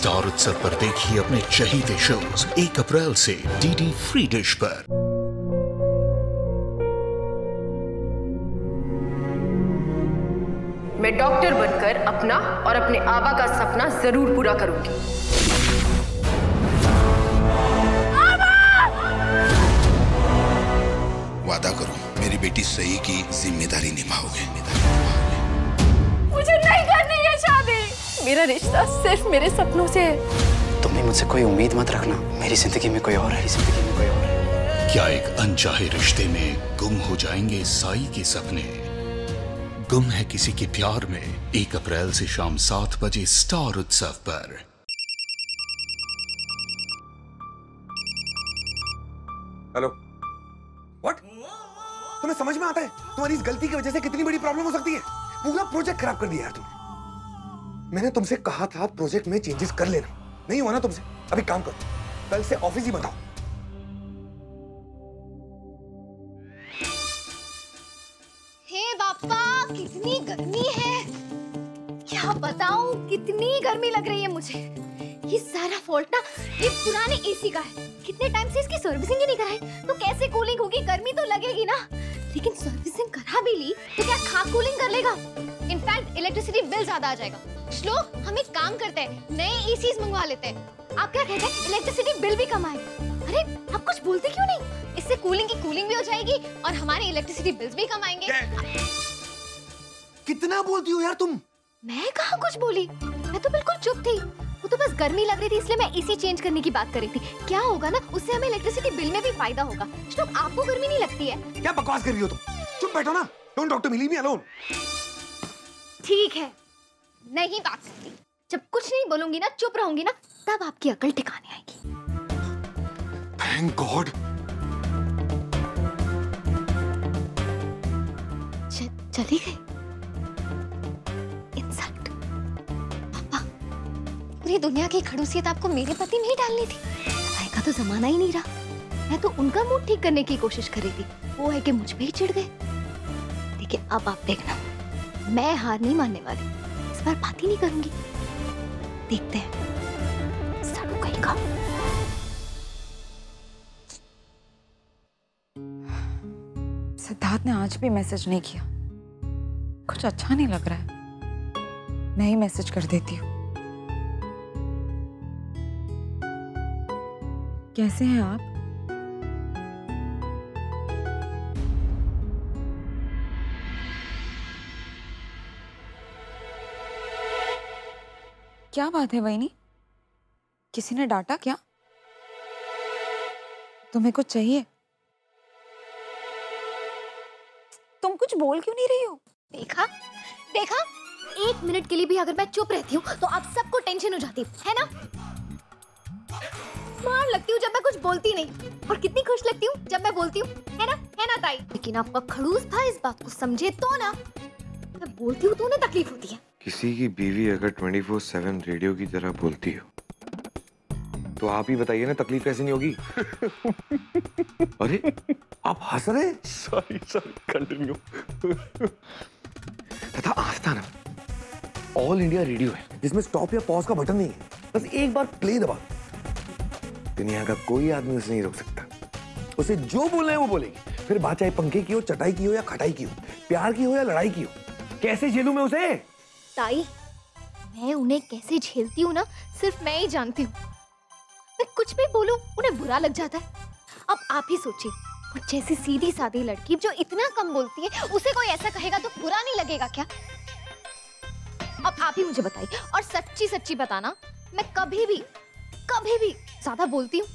Star उत्सव पर देखिए अपने चहीते शोज 1 अप्रैल से डीडी फ्री डिश पर। मैं डॉक्टर बनकर अपना और अपने आबा का सपना जरूर पूरा करूंगी। वादा करो मेरी बेटी सही की जिम्मेदारी निभाओगे। मुझे नहीं करनी है शादी। मेरा रिश्ता सिर्फ मेरे सपनों से है। तुम भी मुझसे कोई उम्मीद मत रखना। मेरी जिंदगी में कोई और है, जिंदगी में कोई और है। क्या एक अनचाहे रिश्ते में गुम हो जाएंगे साई के सपने? गुम है किसी के प्यार में 1 अप्रैल से शाम 7 बजे स्टार उत्सव पर। हेलो। व्हाट? तुम्हें समझ में आता है तुम्हारी इस गलती की वजह से कितनी बड़ी प्रॉब्लम हो सकती है? पूरा प्रोजेक्ट खराब कर दिया यार तुमने। मैंने तुमसे कहा था प्रोजेक्ट में चेंजेस कर लेना, नहीं हुआ ना तुमसे। अभी काम करो, कल से ऑफिस ही बताओ। हे बापा, कितनी गर्मी है। क्या बताऊं कितनी गर्मी लग रही है मुझे। ये सारा फॉल्ट ना ये पुराने एसी का है। कितने टाइम से इसकी सर्विसिंग ही नहीं कराई, तो कैसे कूलिंग होगी? गर्मी तो लगेगी ना। लेकिन सर्विसिंग करा भी ली तो क्या खाक कूलिंग कर लेगा? इनफैक्ट इलेक्ट्रिसिटी बिल ज्यादा आ जाएगा। श्लोक, हम एक काम करते हैं, नए एसीज मंगवा लेते हैं। आप क्या कहते हैं? इलेक्ट्रिसिटी बिल भी कम आएगा। अरे आप कुछ बोलते क्यों नहीं? इससे कूलिंग की कूलिंग भी हो जाएगी और हमारे इलेक्ट्रिसिटी बिल्स भी कम आएंगे। कितना बोलती हो यार तुम? मैं कहाँ कुछ बोली, मैं तो बिल्कुल चुप थी। वो तो बस गर्मी लग रही थी इसलिए मैं एसी चेंज करने की बात कर रही थी। क्या होगा ना, उससे हमें इलेक्ट्रिसिटी बिल में भी फायदा होगा। श्लोक, आपको गर्मी नहीं लगती है? क्या बकवास कर रही हो तुम? चुप बैठो ना। Don't talk to me, leave me alone. ठीक है, नहीं बात करती। जब कुछ नहीं बोलूंगी ना, चुप रहूंगी ना, तब आपकी अकल ठिकाने आएगी। Thank God. चली गई। इंसल्ट। पापा, पूरी दुनिया की खड़ूसियत आपको मेरे पति में ही डालनी थी। भाई का तो जमाना ही नहीं रहा। मैं तो उनका मूड ठीक करने की कोशिश कर रही थी, वो है कि मुझ पे ही चिढ़ गए। लेकिन अब आप देखना, मैं हार नहीं मानने वाली। इस बार बात ही नहीं करूंगी। देखते हैं साड़ू कहीं का। सिद्धार्थ ने आज भी मैसेज नहीं किया। कुछ अच्छा नहीं लग रहा है। मैं ही मैसेज कर देती हूँ। कैसे हैं आप? क्या बात है वहीनी? किसी ने डांटा क्या? तुम्हें कुछ चाहिए? तुम कुछ बोल क्यों नहीं रही हो? देखा देखा, 1 मिनट के लिए भी अगर मैं चुप रहती हूँ तो आप सबको टेंशन हो जाती है ना? मार लगती हूँ जब मैं कुछ बोलती नहीं, और कितनी खुश लगती हूँ जब मैं बोलती हूँ, है ना ताई? लेकिन आपका खड़ूस भाई इस बात को समझे तो ना। मैं बोलती हूँ तो उन्हें तकलीफ होती है। किसी की बीवी अगर 24/7 रेडियो की तरह बोलती हो तो आप ही बताइए ना, तकलीफ कैसे नहीं होगी? अरे आप हंस रहे? Sorry continue. तथा आस्था ऑल इंडिया रेडियो है जिसमें स्टॉप या पॉज का बटन नहीं है। बस एक बार प्ले दबा, दुनिया का कोई आदमी उसे नहीं रोक सकता। उसे जो बोलना है वो बोलेगी। फिर बात चाहे पंखे की हो, चटाई की हो या खटाई की हो, प्यार की हो या लड़ाई की हो। कैसे झेलूं मैं उसे? ताई, मैं उन्हें कैसे झेलती हूँ ना, सिर्फ मैं ही जानती हूँ। मैं कुछ भी बोलूं उन्हें बुरा लग जाता है। अब आप ही सोचिए, वो जैसी सीधी सादी लड़की जो इतना कम बोलती है, उसे कोई ऐसा कहेगा तो बुरा नहीं लगेगा क्या? अब आप ही मुझे बताइए, और सच्ची सच्ची बताना, मैं कभी भी ज्यादा बोलती हूँ?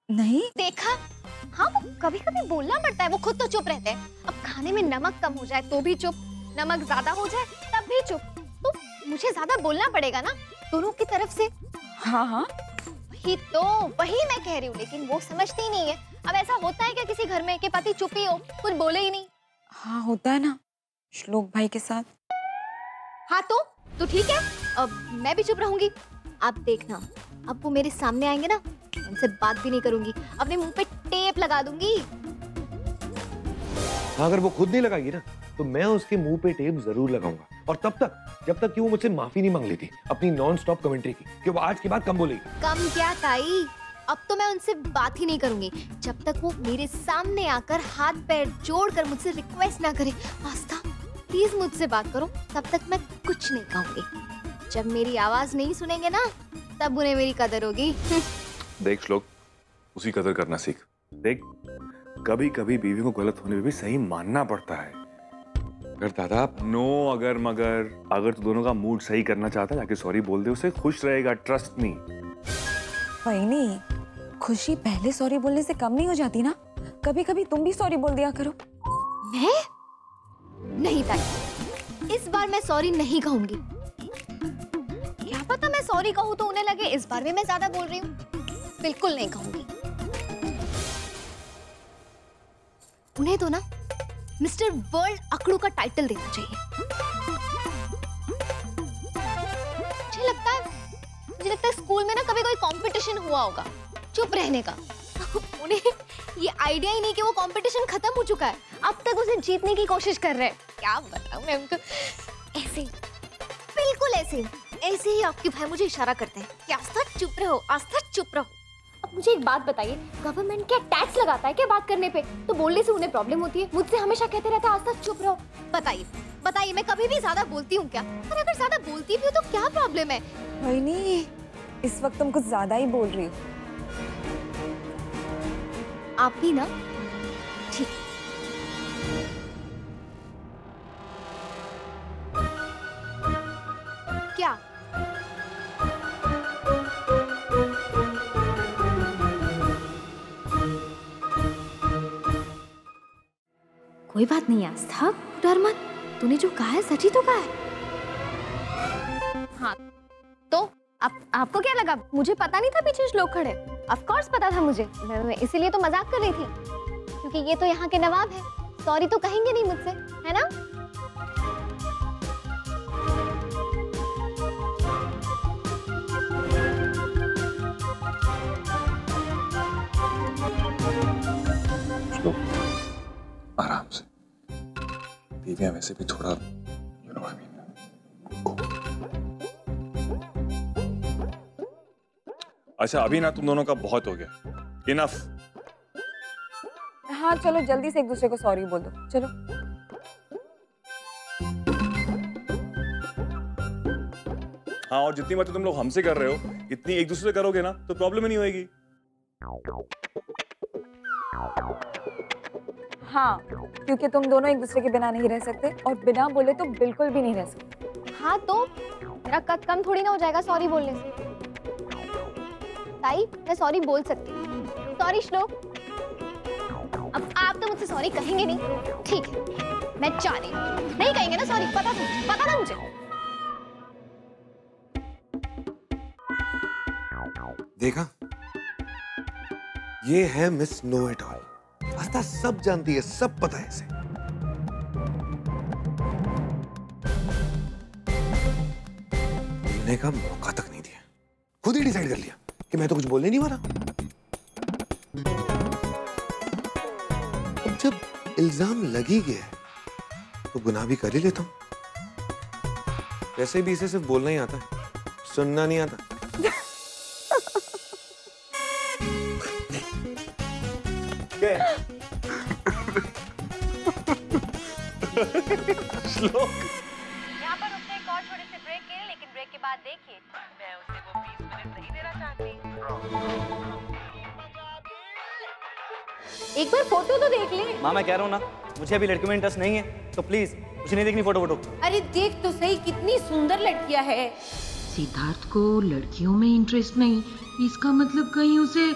नहीं। देखा, हाँ वो कभी कभी बोलना पड़ता है, वो खुद तो चुप रहते हैं। अब खाने में नमक कम हो जाए तो भी चुप, नमक ज्यादा हो जाए तब भी चुप। तो मुझे ज्यादा बोलना पड़ेगा ना दोनों की तरफ से। हाँ, वही मैं कह रही हूँ, लेकिन वो समझती ही नहीं है। अब ऐसा होता है क्या किसी घर में कि पति चुप ही हो, कुछ बोले ही नहीं? हाँ होता है ना, श्लोक भाई के साथ। हाँ तो ठीक है, अब मैं भी चुप रहूंगी। आप देखना, अब वो मेरे सामने आएंगे ना, उनसे बात भी नहीं करूंगी, अपने मुंह पे टेप लगा दूंगी। अगर वो खुद नहीं लगाएगी ना, तो मैं उसके मुंह पे टेप जरूर लगाऊंगा। और तब तक जब तक कि वो मुझसे माफी नहीं मांग लेती अपनी नॉन स्टॉप कमेंट्री की कि वो आज के बाद कम बोलेगी। कम क्या ताई, अब तो मैं उनसे बात ही नहीं करूंगी जब तक वो मेरे सामने आकर हाथ पैर जोड़कर मुझसे रिक्वेस्ट ना करे, आस्था प्लीज मुझसे बात करो, तब तक मैं कुछ नहीं कहूंगी। जब मेरी आवाज नहीं सुनेंगे ना तब उन्हें मेरी कदर होगी। देख श्लोक, उसी कदर करना सीख। देख, कभी कभी बीवी को गलत होने में भी सही मानना पड़ता है। अगर दादा नो अगर मगर, अगर तू दोनों का मूड सही करना चाहता है जाके सॉरी बोल दे, उसे खुश रहेगा, ट्रस्ट मी। वही नहीं, खुशी पहले सॉरी बोलने से कम नहीं हो जाती ना? कभी कभी तुम भी सॉरी बोल दिया करो। मैं नहीं ताई, इस बार मैं सॉरी नहीं कहूंगी। क्या पता मैं सॉरी कहूँ तो उन्हें लगे इस बार भी मैं ज्यादा बोल रही हूँ। बिल्कुल नहीं कहूंगी। उन्हें तो ना मिस्टर वर्ल्ड अकड़ू का टाइटल देना चाहिए। मुझे लगता है स्कूल में ना कभी कोई कंपटीशन हुआ होगा चुप रहने का। उन्हें ये आइडिया ही नहीं कि वो कंपटीशन खत्म हो चुका है, अब तक उसे जीतने की कोशिश कर रहे हैं। क्या बताऊं मैं उनको, ऐसे ही, बिल्कुल ऐसे ही आपके भाई मुझे इशारा करते हैं कि आस्था चुप रहो, आस्था चुप रहो। अब मुझे एक बात बताइए, गवर्नमेंट क्या टैक्स लगाता है क्या बात करने पे? तो बोलने से उन्हें प्रॉब्लम होती है, मुझसे हमेशा कहते रहते हैं आस्था चुप रहो। बताइए मैं कभी भी ज्यादा बोलती हूँ क्या? और अगर ज्यादा बोलती भी हूँ तो क्या प्रॉब्लम है? वही नहीं, इस वक्त तुम कुछ ज्यादा ही बोल रही हो। आप भी ना? ठीक। क्या? कोई बात नहीं आस्था, डर मत। तूने जो कहा है सच ही तो कहा है। हाँ तो आपको क्या लगा? मुझे पता नहीं था पीछे श्लोक खड़े। ऑफ कोर्स पता था मुझे, मैं इसीलिए तो मजाक कर रही थी, क्योंकि ये तो यहाँ के नवाब है, सॉरी तो कहेंगे नहीं मुझसे, है ना? आराम से, बीवियां वैसे भी थोड़ा you know what I mean। अच्छा अभी ना तुम दोनों का बहुत हो गया, इनफ। हाँ चलो जल्दी से एक दूसरे को सॉरी बोल दो, चलो। हाँ, और जितनी बातें तुम लोग हमसे कर रहे हो इतनी एक दूसरे से करोगे ना तो प्रॉब्लम ही नहीं होगी। हाँ, क्योंकि तुम दोनों एक दूसरे के बिना नहीं रह सकते और बिना बोले तो बिल्कुल भी नहीं रह सकते। हाँ तो मेरा कद कम थोड़ी ना हो जाएगा सॉरी बोलने से। ताई मैं सॉरी बोल सकती हूँ। सॉरी श्लोक। अब आप तो मुझसे सॉरी कहेंगे नहीं, ठीक है? मैं चाह रही हूँ नहीं कहेंगे ना सॉरी, पता था मुझे। देखा, ये है मिस नो इट ऑल। आस्था सब जानती है, सब पता है इसे। बोलने का मौका तक नहीं दिया, खुद ही डिसाइड कर लिया कि मैं तो कुछ बोलने नहीं वाला। अब जब इल्जाम लग ही गया तो गुनाह भी कर ही लेता हूं। वैसे भी इसे सिर्फ बोलना ही आता है, सुनना नहीं आता। श्लोक, यहाँ पर उसने एक और छोटे से ब्रेक के, लेकिन ब्रेक के बाद देखिए मैं उसे वो 20 मिनट नहीं देना चाहती। एक बार फोटो तो देख ले। माँ मैं कह रहा हूँ ना, मुझे अभी लड़कियों में इंटरेस्ट नहीं है, तो प्लीज मुझे नहीं देखनी फोटो। अरे देख तो सही, कितनी सुंदर लड़कियां है। सिद्धार्थ को लड़कियों में इंटरेस्ट नहीं, इसका मतलब कहीं उसे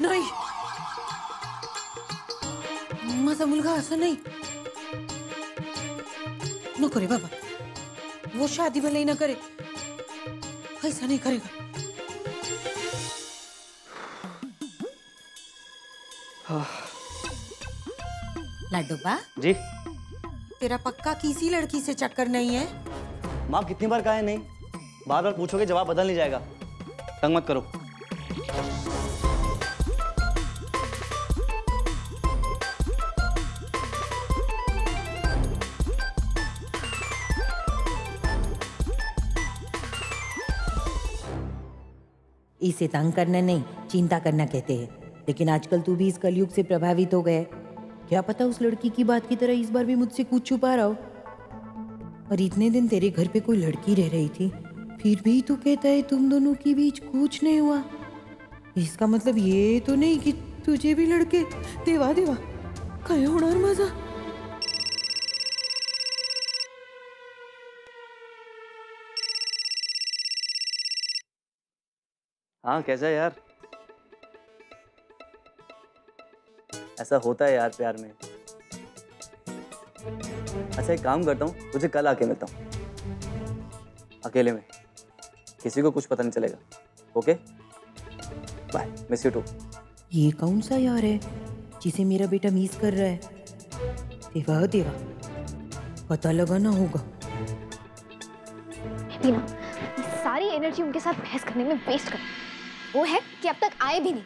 नाही, माझा मुलगा असं नाही, नको रे बाबा, वो शादी भले ना करे, ऐसा नहीं करेगा। लाडोबा जी, तेरा पक्का किसी लड़की से चक्कर नहीं है? माँ कितनी बार कहा है नहीं, बार बार पूछोगे जवाब बदल नहीं जाएगा। तंग मत करो। इसे तंग करना नहीं, चिंता करना कहते हैं। लेकिन आजकल तू भी इस कलयुग से प्रभावित हो गए। क्या पता उस लड़की की बात की तरह इस बार भी मुझसे कुछ छुपा रहा हो। और इतने दिन तेरे घर पे कोई लड़की रह रही थी, फिर भी तू कहता है तुम दोनों के बीच कुछ नहीं हुआ। इसका मतलब ये तो नहीं कि तुझे भी लड़के देवा देवा काय होणार माझा। हाँ कैसा है यार? ऐसा होता है यार प्यार में। अच्छा एक काम करता हूँ, तुझे कल आके मिलता हूँ अकेले में, किसी को कुछ पता नहीं चलेगा। Okay bye, miss you too. ये कौन सा यार है जिसे मेरा बेटा मिस कर रहा है? देवा देवा, पता लगाना होगा। टीना, सारी एनर्जी उनके साथ बहस करने में वेस्ट कर। वो है कि अब तक आए भी नहीं।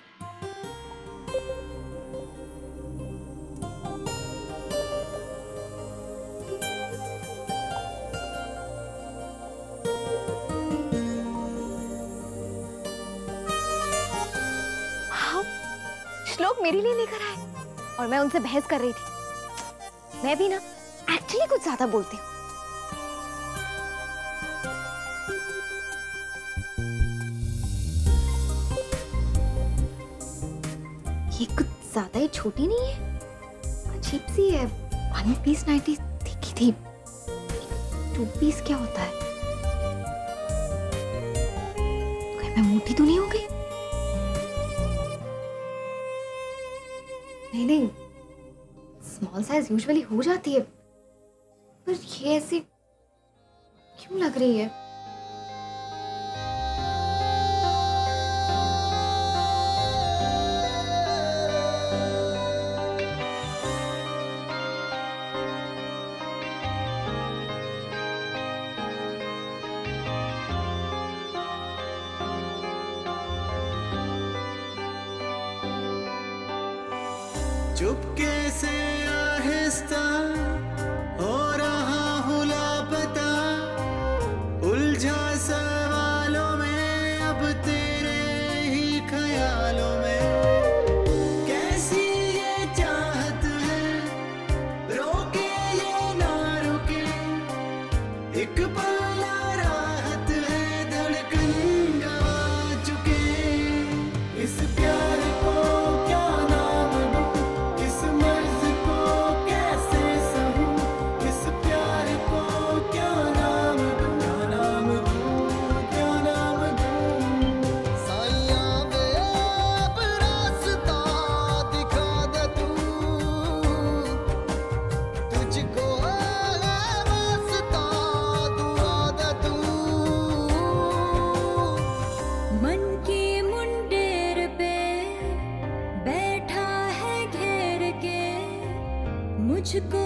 श्लोक मेरे लिए लेकर आए और मैं उनसे बहस कर रही थी। मैं भी ना एक्चुअली कुछ ज्यादा बोलती हूँ। ये कुछ ज्यादा ही छोटी नहीं है, अजीब सी है। 1 पीस 90 देखी थी, 2 पीस क्या होता है? कहीं मैं मोटी तो नहीं हो गई? नहीं, स्मॉल साइज यूजुअली हो जाती है, पर ये ऐसी क्यों लग रही है? चुपके से आहिस्ता हो रहा हूँ लापता, उलझा सवालों में अब तेरे ही ख्यालों में। कैसी ये चाहत है, रोके ये ना रुके, एक पल राहत है, धड़कन गवा चुके। इस प्यार को क्या नाम दूं, इस मर्ज को कैसे सहूं, इस प्यार को क्या नाम दूं, क्या नाम दूं, क्या नाम दूं। साइयां वे अब रास्ता दिखा दे तू, तुझको वास्ता दुआ दे तू। मन के मुंडेर पे बैठा है घेर के, मुझको